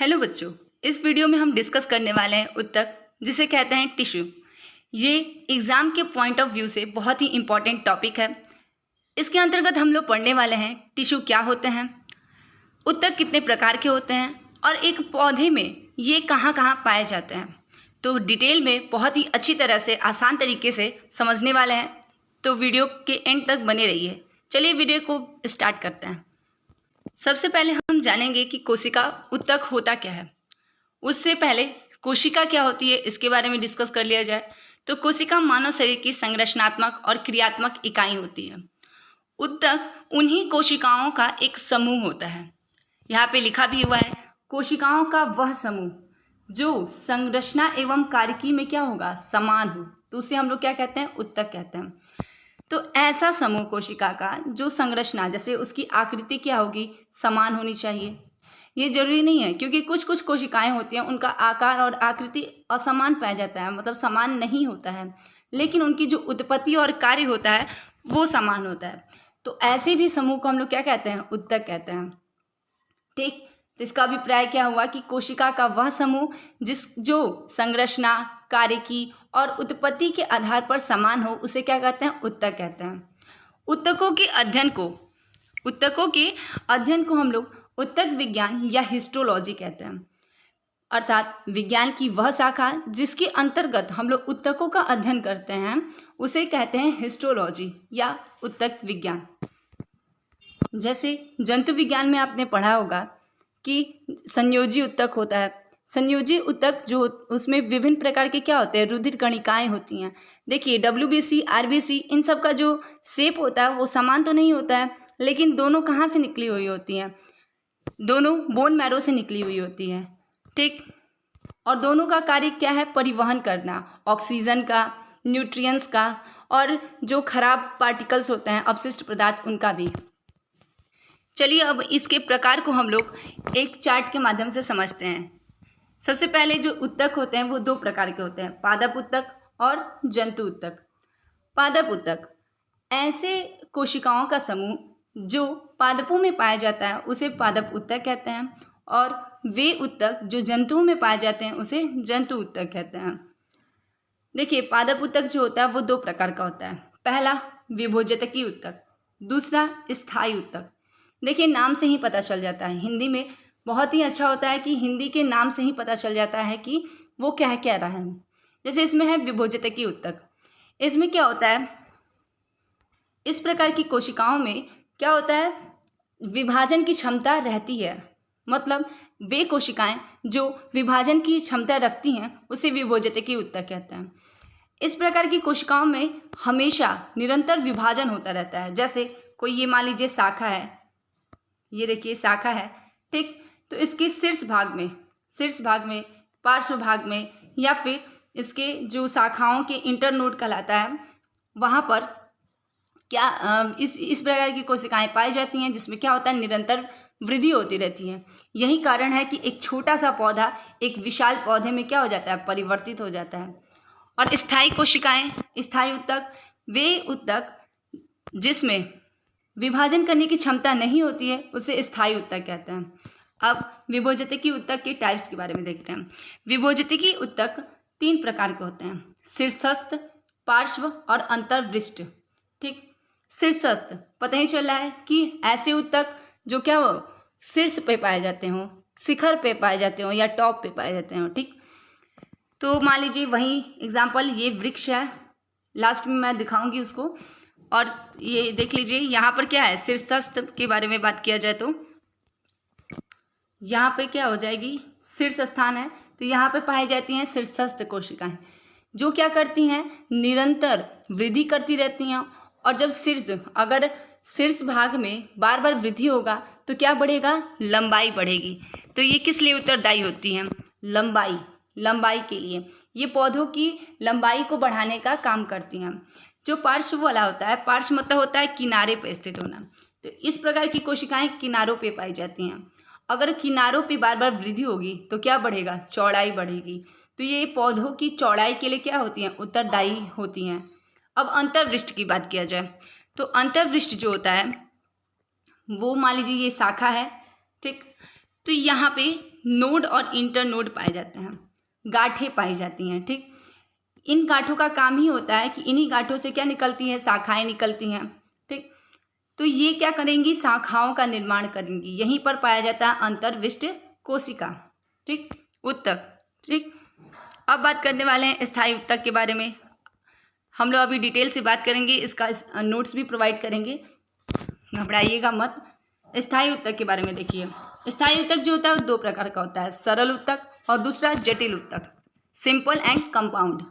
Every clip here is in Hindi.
हेलो बच्चों, इस वीडियो में हम डिस्कस करने वाले हैं उत्तक, जिसे कहते हैं टिश्यू। ये एग्ज़ाम के पॉइंट ऑफ व्यू से बहुत ही इम्पॉर्टेंट टॉपिक है। इसके अंतर्गत हम लोग पढ़ने वाले हैं टिश्यू क्या होते हैं, उत्तक कितने प्रकार के होते हैं और एक पौधे में ये कहाँ कहाँ पाए जाते हैं। तो डिटेल में बहुत ही अच्छी तरह से आसान तरीके से समझने वाले हैं, तो वीडियो के एंड तक बने रहिए। चलिए वीडियो को स्टार्ट करते हैं। सबसे पहले हम जानेंगे कि कोशिका उत्तक होता क्या है। उससे पहले कोशिका क्या होती है इसके बारे में डिस्कस कर लिया जाए। तो कोशिका मानव शरीर की संरचनात्मक और क्रियात्मक इकाई होती है। उत्तक उन्हीं कोशिकाओं का एक समूह होता है। यहाँ पे लिखा भी हुआ है, कोशिकाओं का वह समूह जो संरचना एवं कार्यकी में क्या होगा, समान हो, तो उसे हम लोग क्या कहते हैं, उत्तक कहते हैं। तो ऐसा समूह कोशिका का जो संरचना, जैसे उसकी आकृति क्या होगी, समान होनी चाहिए। ये जरूरी नहीं है, क्योंकि कुछ कुछ कोशिकाएं होती हैं उनका आकार और आकृति असमान पाया जाता है, मतलब समान नहीं होता है, लेकिन उनकी जो उत्पत्ति और कार्य होता है वो समान होता है। तो ऐसे भी समूह को हम लोग क्या कहते हैं, उत्तक कहते हैं। ठीक, तो इसका अभिप्राय क्या हुआ कि कोशिका का वह समूह जो संरचना, कार्यकी और उत्पत्ति के आधार पर समान हो, उसे क्या कहते हैं, उत्तक कहते हैं। उत्तकों के अध्ययन को हम लोग उत्तक विज्ञान या हिस्टोलॉजी कहते हैं, अर्थात विज्ञान की वह शाखा जिसके अंतर्गत हम लोग उत्तकों का अध्ययन करते हैं उसे कहते हैं हिस्टोलॉजी या उत्तक विज्ञान। जैसे जंतु विज्ञान में आपने पढ़ा होगा कि संयोजी उत्तक होता है। संयोजी उत्तक जो उसमें विभिन्न प्रकार के क्या होते हैं, रुधिर कणिकाएं होती हैं। देखिए WBC, RBC इन सब का जो शेप होता है वो समान तो नहीं होता है, लेकिन दोनों कहाँ से निकली हुई होती हैं, दोनों बोन मैरो से निकली हुई होती हैं। ठीक, और दोनों का कार्य क्या है, परिवहन करना ऑक्सीजन का, न्यूट्रिएंट्स का, और जो खराब पार्टिकल्स होते हैं, अपशिष्ट पदार्थ, उनका भी। चलिए अब इसके प्रकार को हम लोग एक चार्ट के माध्यम से समझते हैं। सबसे पहले जो उत्तक होते हैं वो दो प्रकार के होते हैं, पादप उत्तक और जंतु उत्तक। पादप उत्तक ऐसे कोशिकाओं का समूह जो पादपों में पाया जाता है उसे पादप उत्तक कहते हैं, और वे उत्तक जो जंतुओं में पाए जाते हैं उसे जंतु उत्तक कहते हैं। देखिए पादप उत्तक जो होता है वो दो प्रकार का होता है। पहला विभोजतकी उत्तक, दूसरा स्थायी उत्तक। देखिए नाम से ही पता चल जाता है, हिंदी में बहुत ही अच्छा होता है कि हिंदी के नाम से ही पता चल जाता है कि वो क्या कह रहा है। जैसे इसमें है विभोजतकी उत्तक। इसमें क्या होता है, इस प्रकार की कोशिकाओं में क्या होता है, विभाजन की क्षमता रहती है, मतलब वे कोशिकाएं जो विभाजन की क्षमता रखती हैं उसे विभोजतकी उत्तक कहते हैं। इस प्रकार की कोशिकाओं में हमेशा निरंतर विभाजन होता रहता है। जैसे कोई ये मान लीजिए शाखा है, ये देखिए शाखा है, ठीक, तो इसके शीर्ष भाग में, पार्श्व भाग में, या फिर इसके जो शाखाओं के इंटरनोड कहलाता है, वहाँ पर क्या इस प्रकार की कोशिकाएं पाई जाती हैं जिसमें क्या होता है, निरंतर वृद्धि होती रहती है। यही कारण है कि एक छोटा सा पौधा एक विशाल पौधे में क्या हो जाता है, परिवर्तित हो जाता है। और स्थायी कोशिकाएं, स्थायी उत्तक, वे उत्तक जिसमें विभाजन करने की क्षमता नहीं होती है उसे स्थायी उत्तक कहते हैं। अब विभोजतकी उत्तक के टाइप्स के बारे में देखते हैं। विभोजतकी उत्तक तीन प्रकार के होते हैं, शीर्षस्थ, पार्श्व और अंतर्वृष्ट। ठीक, शीर्षस्थ पता ही चल रहा है कि ऐसे उत्तक जो क्या हो, शीर्ष पे पाए जाते हो, शिखर पे पाए जाते हो या टॉप पे पाए जाते हो। ठीक, तो मान लीजिए वही एग्जाम्पल, ये वृक्ष है, लास्ट में मैं दिखाऊंगी उसको। और ये देख लीजिए यहाँ पर क्या है, शीर्षस्थ के बारे में बात किया जाए तो यहाँ पे क्या हो जाएगी, शीर्ष स्थान है, तो यहाँ पे पाई जाती हैं शीर्षस्थ कोशिकाएं जो क्या करती हैं, निरंतर वृद्धि करती रहती हैं। और जब अगर शीर्ष भाग में बार बार वृद्धि होगा तो क्या बढ़ेगा, लंबाई बढ़ेगी। तो ये किस लिए उत्तरदायी होती हैं, लंबाई के लिए, ये पौधों की लंबाई को बढ़ाने का काम करती हैं। जो पार्श्व वाला होता है, पार्श्व मतलब होता है किनारे पर स्थित होना, तो इस प्रकार की कोशिकाएं किनारों पे पाई जाती हैं। अगर किनारों पे बार बार वृद्धि होगी तो क्या बढ़ेगा, चौड़ाई बढ़ेगी। तो ये पौधों की चौड़ाई के लिए क्या होती हैं, उत्तरदायी होती हैं। अब अंतर्वृष्ट की बात किया जाए तो अंतर्वृष्ट जो होता है वो मान लीजिए ये शाखा है, ठीक, तो यहाँ पे नोड और इंटरनोड पाए जाते हैं, गांठें पाई जाती हैं। ठीक, इन गांठों का काम ही होता है कि इन्हीं गांठों से क्या निकलती हैं, शाखाएं निकलती हैं। ठीक, तो ये क्या करेंगी, शाखाओं का निर्माण करेंगी। यहीं पर पाया जाता है अंतर्विष्ट कोशिका। ठीक, उत्तक। ठीक, अब बात करने वाले हैं स्थायी उत्तक के बारे में। हम लोग अभी डिटेल से बात करेंगे, इसका नोट्स भी प्रोवाइड करेंगे, घबराइएगा मत। स्थायी उत्तक के बारे में देखिए, स्थायी उत्तक जो होता है वो दो प्रकार का होता है, सरल उत्तक और दूसरा जटिल उत्तक, सिंपल एंड कंपाउंड।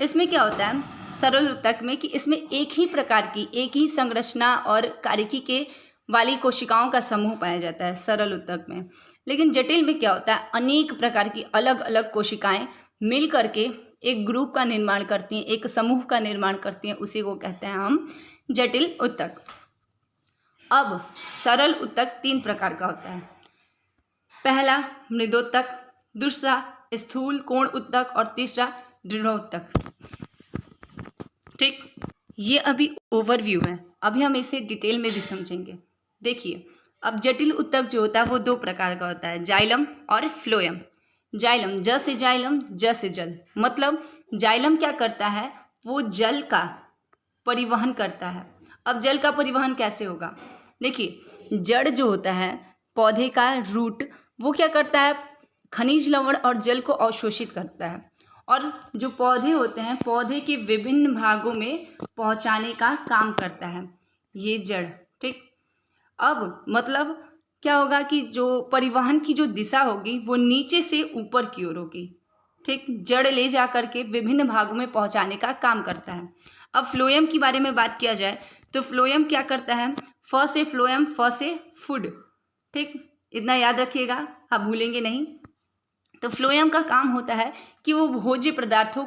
इसमें क्या होता है सरल उत्तक में कि इसमें एक ही प्रकार की, एक ही संरचना और कार्यकी के वाली कोशिकाओं का समूह पाया जाता है सरल उत्तक में। लेकिन जटिल में क्या होता है, अनेक प्रकार की अलग अलग कोशिकाएं मिल करके एक ग्रुप का निर्माण करती हैं, एक समूह का निर्माण करती हैं, उसी को कहते हैं हम जटिल उत्तक। अब सरल उत्तक तीन प्रकार का होता है, पहला मृदोत्तक, दूसरा स्थूल कोण उत्तक और तीसरा दृढ़ोत्तक। ठीक, ये अभी ओवरव्यू है, अभी हम इसे डिटेल में भी समझेंगे। देखिए, अब जटिल उत्तक जो होता है वो दो प्रकार का होता है, जाइलम और फ्लोएम। जाइलम, ज से जाइलम, ज से जल, मतलब जाइलम क्या करता है, वो जल का परिवहन करता है। अब जल का परिवहन कैसे होगा, देखिए, जड़ जो होता है पौधे का रूट, वो क्या करता है, खनिज लवण और जल को अवशोषित करता है, और जो पौधे होते हैं पौधे के विभिन्न भागों में पहुंचाने का काम करता है ये जड़। ठीक, अब मतलब क्या होगा कि जो परिवहन की जो दिशा होगी वो नीचे से ऊपर की ओर होगी। ठीक, जड़ ले जा करके विभिन्न भागों में पहुंचाने का काम करता है। अब फ्लोएम के बारे में बात किया जाए तो फ्लोएम क्या करता है, फ से फ्लोएम, फ से फूड। ठीक, इतना याद रखिएगा, आप भूलेंगे नहीं। तो फ्लोएम का काम होता है कि वो भोज्य पदार्थों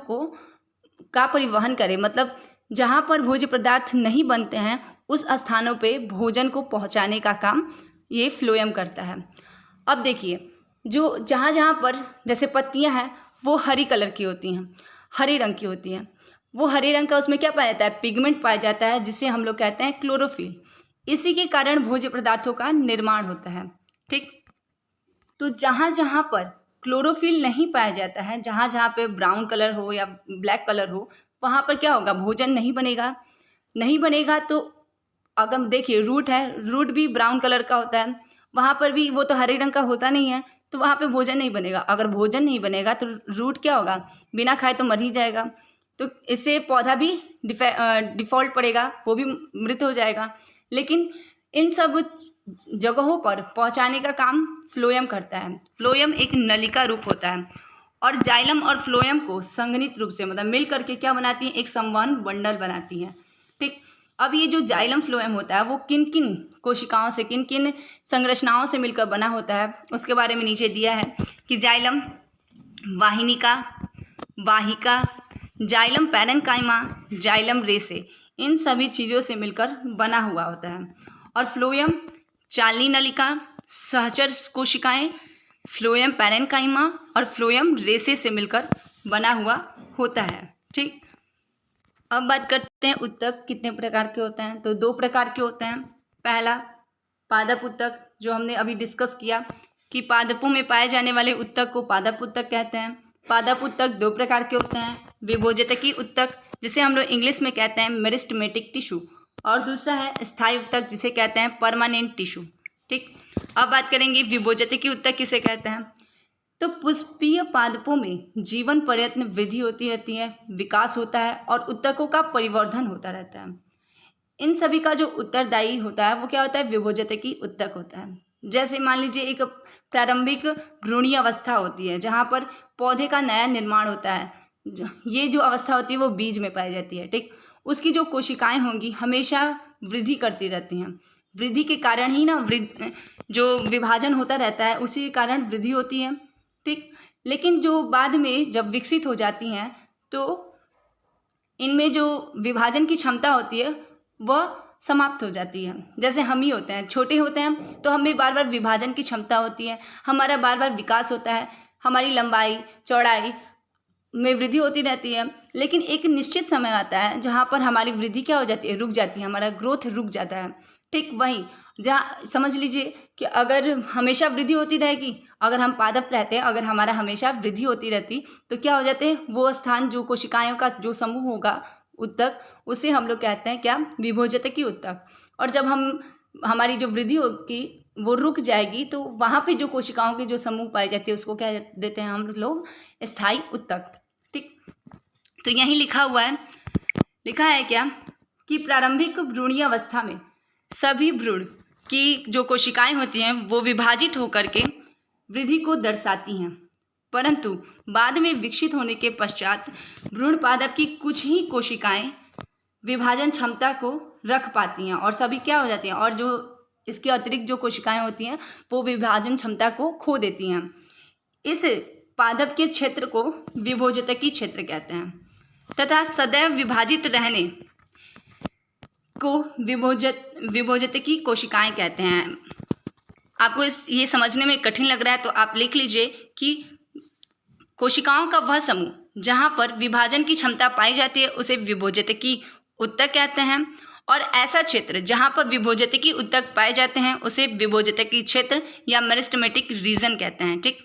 का परिवहन करे, मतलब जहाँ पर भोज्य पदार्थ नहीं बनते हैं उस स्थानों पे भोजन को पहुँचाने का काम ये फ्लोएम करता है। अब देखिए, जो जहाँ जहाँ पर जैसे पत्तियाँ हैं वो हरी कलर की होती हैं, हरे रंग की होती हैं, वो हरे रंग का उसमें क्या पाया जाता है, पिगमेंट पाया जाता है, जिसे हम लोग कहते हैं क्लोरोफिल। इसी के कारण भोज्य पदार्थों का निर्माण होता है। ठीक, तो जहाँ जहाँ पर क्लोरोफिल नहीं पाया जाता है, जहाँ जहाँ पे ब्राउन कलर हो या ब्लैक कलर हो, वहाँ पर क्या होगा, भोजन नहीं बनेगा। नहीं बनेगा तो अगर देखिए रूट है, रूट भी ब्राउन कलर का होता है, वहाँ पर भी वो तो हरे रंग का होता नहीं है, तो वहाँ पे भोजन नहीं बनेगा। अगर भोजन नहीं बनेगा तो रूट क्या होगा, बिना खाए तो मर ही जाएगा। तो इससे पौधा भी डिफ़ॉल्ट पड़ेगा, वो भी मृत हो जाएगा। लेकिन इन सब जगहों पर पहुंचाने का काम फ्लोएम करता है। फ्लोएम एक नलिका रूप होता है और जाइलम और फ्लोएम को संघनित रूप से मतलब मिल करके क्या बनाती हैं, एक संवहन बंडल बनाती हैं। ठीक, अब ये जो जाइलम फ्लोएम होता है वो किन किन कोशिकाओं से, किन किन संरचनाओं से मिलकर बना होता है उसके बारे में नीचे दिया है कि जाइलम वाहिनिका, वाहिका, जाइलम पैरेन्काइमा, जाइलम रेसे, इन सभी चीज़ों से मिलकर बना हुआ होता है। और फ्लोएम चालनी नलिका, सहचर कोशिकाएं, फ्लोएम पैरेन्काइमा और फ्लोएम रेसे से मिलकर बना हुआ होता है। ठीक, अब बात करते हैं उत्तक कितने प्रकार के होते हैं, तो दो प्रकार के होते हैं। पहला पादप उत्तक, जो हमने अभी डिस्कस किया कि पादपों में पाए जाने वाले उत्तक को पादप उत्तक कहते हैं। पादप उत्तक दो प्रकार के होते हैं, विभोजतकी उत्तक जिसे हम लोग इंग्लिश में कहते हैं मेरिस्टेमेटिक टिश्यू, और दूसरा है स्थायी उत्तक जिसे कहते हैं परमानेंट टिश्यू। ठीक, अब बात करेंगे विभोजतकी उत्तक किसे कहते हैं। तो पुष्पीय पादपों में जीवन पर्यंत वृद्धि होती रहती है, विकास होता है और उत्तकों का परिवर्धन होता रहता है। इन सभी का जो उत्तरदायी होता है वो क्या होता है, विभोजतकी उत्तक होता है। जैसे मान लीजिए एक प्रारंभिक भ्रूणीय अवस्था होती है जहाँ पर पौधे का नया निर्माण होता है, ये जो अवस्था होती है वो बीज में पाई जाती है। ठीक, उसकी जो कोशिकाएं होंगी हमेशा वृद्धि करती रहती हैं, वृद्धि के कारण ही ना जो विभाजन होता रहता है उसी के कारण वृद्धि होती है। ठीक, लेकिन जो बाद में जब विकसित हो जाती हैं तो इनमें जो विभाजन की क्षमता होती है वह समाप्त हो जाती है। जैसे हम ही होते हैं, छोटे होते हैं तो हमें बार बार विभाजन की क्षमता होती है, हमारा बार बार विकास होता है, हमारी लंबाई चौड़ाई में वृद्धि होती रहती है। लेकिन एक निश्चित समय आता है जहाँ पर हमारी वृद्धि क्या हो जाती है, रुक जाती है, हमारा ग्रोथ रुक जाता है। ठीक, वहीं जहाँ समझ लीजिए कि अगर हमेशा वृद्धि होती रहेगी, अगर हम पादप रहते हैं, अगर हमारा हमेशा वृद्धि होती रहती तो क्या हो जाते हैं, वो स्थान जो कोशिकाओं का जो समूह होगा उत्तक, उसे हम लोग कहते हैं क्या, विभोजतकी उत्तक। और जब हमारी जो वृद्धि होगी वो रुक जाएगी तो वहाँ पे जो कोशिकाओं के जो समूह पाई जाती है उसको क्या देते हैं हम लोग, स्थायी उत्तक। ठीक, तो यहीं लिखा है क्या कि प्रारंभिक भ्रूणीय अवस्था में सभी भ्रूण की जो कोशिकाएं होती हैं वो विभाजित होकर के वृद्धि को दर्शाती हैं, परंतु बाद में विकसित होने के पश्चात भ्रूण पादप की कुछ ही कोशिकाएं विभाजन क्षमता को रख पाती हैं और सभी क्या हो जाती हैं, और जो इसके अतिरिक्त जो कोशिकाएं होती हैं वो विभाजन क्षमता को खो देती हैं। इस पादप के क्षेत्र को विभोजतकी क्षेत्र कहते हैं तथा सदैव विभाजित रहने को विभोजतकी कोशिकाएं कहते हैं। आपको ये समझने में कठिन लग रहा है तो आप लिख लीजिए कि कोशिकाओं का वह समूह जहाँ पर विभाजन की क्षमता पाई जाती है उसे विभोजतकी उत्तक कहते हैं, और ऐसा क्षेत्र जहाँ पर विभोजतकी उत्तक पाए जाते हैं उसे विभोजतकी क्षेत्र या मेरिस्टेमेटिक रीजन कहते हैं। ठीक,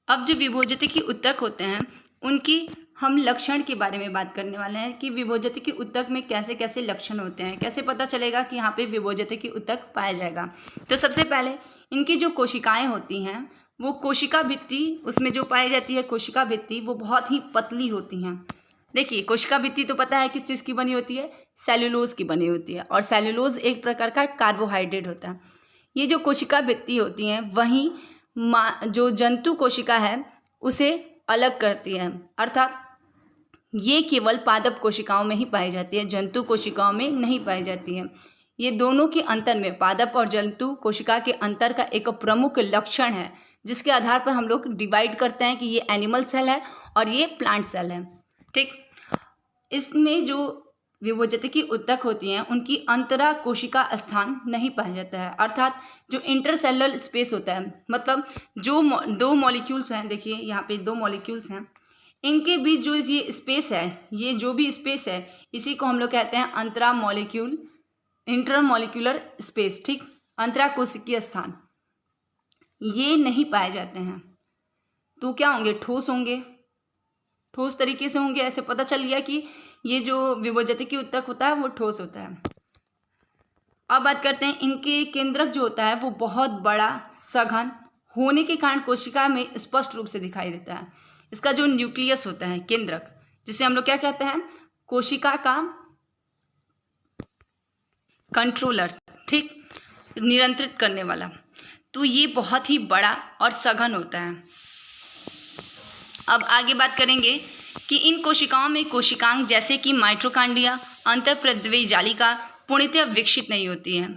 अब जो विभोजतकी उत्तक होते हैं उनकी हम लक्षण के बारे में बात करने वाले हैं कि विभोजतकी उत्तक में कैसे कैसे लक्षण होते हैं, कैसे पता चलेगा कि यहाँ पे विभोजतकी उत्तक पाया जाएगा। तो सबसे पहले इनकी जो कोशिकाएं होती हैं वो कोशिका भित्ति, उसमें जो पाई जाती है कोशिका भित्ति वो बहुत ही पतली होती हैं। देखिए कोशिका भित्ति तो पता है किस चीज़ की बनी होती है, सेल्यूलोज की बनी होती है, और सेल्यूलोज एक प्रकार का कार्बोहाइड्रेट होता है। ये जो कोशिका भित्ति होती हैं वहीं जो जंतु कोशिका है उसे अलग करती है, अर्थात ये केवल पादप कोशिकाओं में ही पाई जाती है, जंतु कोशिकाओं में नहीं पाई जाती है। ये दोनों के अंतर में, पादप और जंतु कोशिका के अंतर का एक प्रमुख लक्षण है जिसके आधार पर हम लोग डिवाइड करते हैं कि ये एनिमल सेल है और ये प्लांट सेल है। ठीक, इसमें जो विभोजतकी उत्तक होती हैं उनकी अंतरा कोशिका स्थान नहीं पाया जाता है, अर्थात जो इंटरसेलुलर स्पेस होता है, मतलब जो दो मॉलिक्यूल्स हैं, देखिए यहाँ पे दो मॉलिक्यूल्स हैं, इनके बीच जो ये स्पेस है, ये जो भी स्पेस है इसी को हम लोग कहते हैं इंटरमॉलिक्यूलर स्पेस। ठीक, अंतरा कोशिकीय स्थान ये नहीं पाए जाते हैं तो क्या होंगे, ठोस होंगे, ठोस तरीके से होंगे। ऐसे पता चल गया कि ये जो विभोजतकी उत्तक होता है वो ठोस होता है। अब बात करते हैं इनके केंद्रक जो होता है वो बहुत बड़ा सघन होने के कारण कोशिका में स्पष्ट रूप से दिखाई देता है। इसका जो न्यूक्लियस होता है केंद्रक, जिसे हम लोग क्या कहते हैं, कोशिका का कंट्रोलर, ठीक, नियंत्रित करने वाला, तो ये बहुत ही बड़ा और सघन होता है। अब आगे बात करेंगे कि इन कोशिकाओं में कोशिकांग जैसे कि माइटोकॉन्ड्रिया, अंतःप्रद्रव्य जालिका पूर्णतः विकसित नहीं होती है।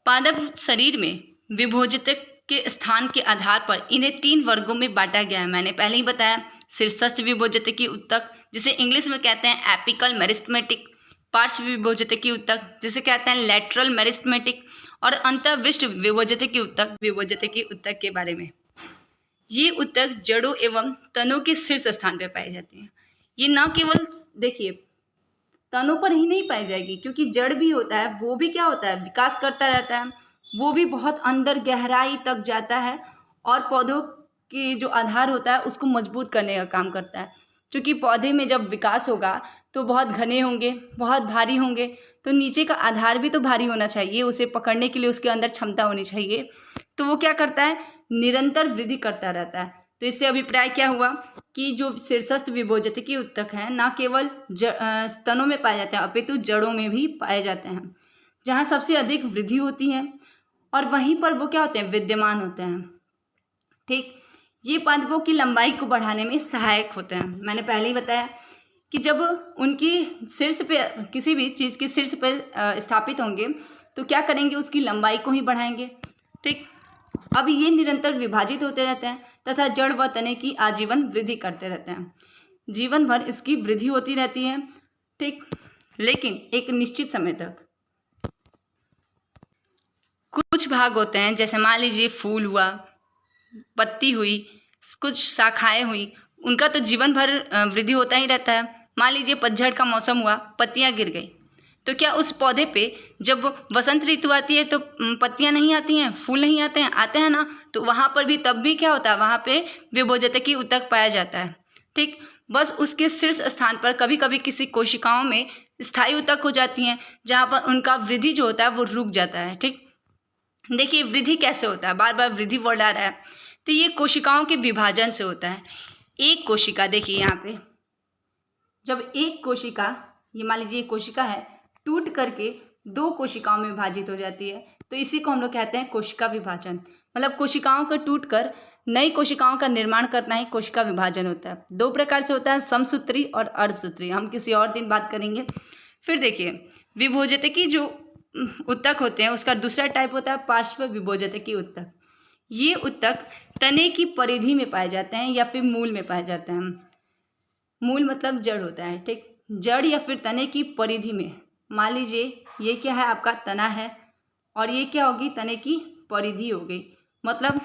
पादप शरीर में विभोजतक के स्थान के आधार पर इन्हें 3 वर्गों में बांटा गया है। मैंने पहले ही बताया, शीर्षस्थ विभोजतकी उत्तक जिसे इंग्लिश में कहते हैं एपिकल मेरिस्टेमेटिक, पार्श्व विभोजतकी उत्तक जिसे कहते हैं लैटरल मेरिस्टेमेटिक, और अंतःविष्ट विभोजतकी उत्तक के बारे में। ये उत्तक जड़ों एवं तनों के शीर्ष स्थान पर पाई जाती हैं। ये न केवल देखिए तनों पर ही नहीं पाई जाएगी, क्योंकि जड़ भी होता है, वो भी क्या होता है, विकास करता रहता है, वो भी बहुत अंदर गहराई तक जाता है और पौधों की जो आधार होता है उसको मजबूत करने का काम करता है। क्योंकि पौधे में जब विकास होगा तो बहुत घने होंगे, बहुत भारी होंगे, तो नीचे का आधार भी तो भारी होना चाहिए, उसे पकड़ने के लिए उसके अंदर क्षमता होनी चाहिए। तो वो क्या करता है, निरंतर वृद्धि करता रहता है। तो इससे अभिप्राय क्या हुआ कि जो शीर्षस्थ विभोजतकी उत्तक हैं न केवल स्तनों में पाए जाते हैं अपितु जड़ों में भी पाए जाते हैं, जहाँ सबसे अधिक वृद्धि होती है और वहीं पर वो क्या होते हैं, विद्यमान होते हैं। ठीक, ये पादपों की लंबाई को बढ़ाने में सहायक होते हैं। मैंने पहले ही बताया कि जब उनकी शीर्ष पे किसी भी चीज़ के शीर्ष पे स्थापित होंगे तो क्या करेंगे, उसकी लंबाई को ही बढ़ाएंगे। ठीक, अब ये निरंतर विभाजित होते रहते हैं तथा जड़ व तने की आजीवन वृद्धि करते रहते हैं, जीवन भर इसकी वृद्धि होती रहती है। ठीक, लेकिन एक निश्चित समय तक कुछ भाग होते हैं, जैसे मान लीजिए फूल हुआ, पत्ती हुई, कुछ शाखाएं हुई, उनका तो जीवन भर वृद्धि होता ही रहता है। मान लीजिए पतझड़ का मौसम हुआ, पत्तियां गिर गई, तो क्या उस पौधे पे जब वसंत ऋतु आती है तो पत्तियां नहीं आती हैं, फूल नहीं आते हैं ना, तो वहाँ पर भी तब भी क्या होता है, वहाँ पे विभोजतकी ऊतक पाया जाता है। ठीक, बस उसके शीर्ष स्थान पर कभी कभी किसी कोशिकाओं में स्थायी ऊतक हो जाती हैं, जहाँ पर उनका वृद्धि जो होता है वो रुक जाता है। ठीक, देखिए वृद्धि कैसे होता है, बार बार वृद्धि वर्ड आ रहा है, तो ये कोशिकाओं के विभाजन से होता है। एक कोशिका, देखिए यहाँ पे जब एक कोशिका, ये मान लीजिए कोशिका है, टूट करके दो कोशिकाओं में विभाजित हो जाती है, तो इसी को हम लोग कहते हैं कोशिका विभाजन। मतलब कोशिकाओं का टूट कर नई कोशिकाओं का निर्माण करना ही कोशिका विभाजन होता है। दो प्रकार से होता है, समसूत्री और अर्धसूत्री, हम किसी और दिन बात करेंगे। फिर देखिए विभोजतकी जो ऊतक होते हैं उसका दूसरा टाइप होता है पार्श्व विभोजतकी ऊतक। ये ऊतक तने की परिधि में पाए जाते हैं या फिर मूल में पाए जाते हैं। मूल मतलब जड़ होता है। ठीक, जड़ या फिर तने की परिधि में, मान लीजिए ये क्या है, आपका तना है और ये क्या होगी, तने की परिधि हो गई। मतलब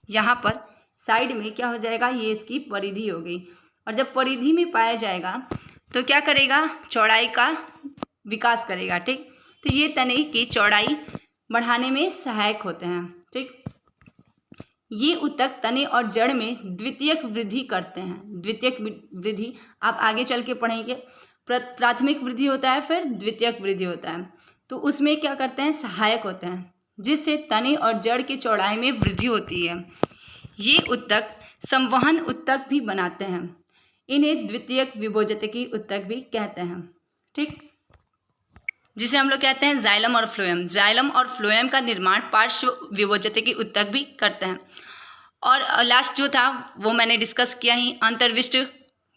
यहाँ पर साइड में क्या हो जाएगा, ये इसकी परिधि हो गई। और जब परिधि में पाया जाएगा तो क्या करेगा, चौड़ाई का विकास करेगा। ठीक, तो ये तने की चौड़ाई बढ़ाने में सहायक होते हैं। ठीक, ये ऊतक तने और जड़ में द्वितीयक वृद्धि करते हैं। द्वितीयक वृद्धि आप आगे चल के पढ़ेंगे। प्राथमिक वृद्धि होता है, फिर द्वितीयक वृद्धि होता है, तो उसमें क्या करते हैं, सहायक होते हैं, जिससे तने और जड़ की चौड़ाई में वृद्धि होती है। ये ऊतक संवहन ऊतक भी बनाते हैं। इन्हें द्वितीयक विभोजतकी ऊतक भी कहते हैं। ठीक, जिसे हम लोग कहते हैं जाइलम और फ्लोएम। जाइलम और फ्लोएम का निर्माण पार्श्व विभोजतकी ऊतक भी करते हैं। और लास्ट जो था वो मैंने डिस्कस किया ही, अंतर्विष्ट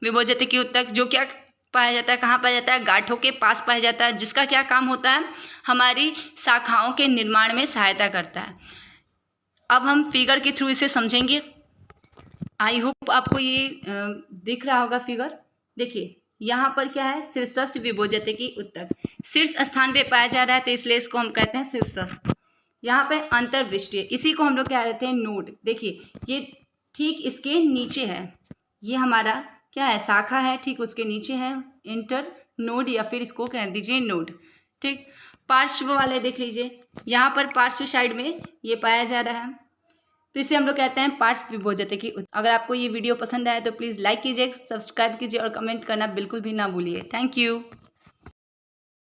विभोजतकी ऊतक, जो क्या पाया जाता है, कहाँ पाया जाता है, गांठों के पास पाया जाता है, जिसका क्या काम होता है, हमारी शाखाओं के निर्माण में सहायता करता है। अब हम फिगर के थ्रू इसे समझेंगे। आई होप आपको ये दिख रहा होगा फिगर। देखिए यहाँ पर क्या है, शीर्षस्थ विभोजतकी ऊतक शीर्ष स्थान पे पाया जा रहा है, तो इसलिए इसको हम कहते हैं शीर्षस्थ। यहाँ पे अंतर्विष्टीय, इसी को हम लोग कह रहे थे नोड। देखिए ये ठीक इसके नीचे है, ये हमारा क्या है, शाखा है, ठीक उसके नीचे है इंटर नोड, या फिर इसको कह दीजिए नोड। ठीक, पार्श्व वाले देख लीजिए, यहाँ पर पार्श्व साइड में ये पाया जा रहा है, तो इसे हम लोग कहते हैं पार्श्व विभोजतकी ऊतक। अगर आपको ये वीडियो पसंद आया तो प्लीज़ लाइक कीजिए, सब्सक्राइब कीजिए और कमेंट करना बिल्कुल भी ना भूलिए। Thank you.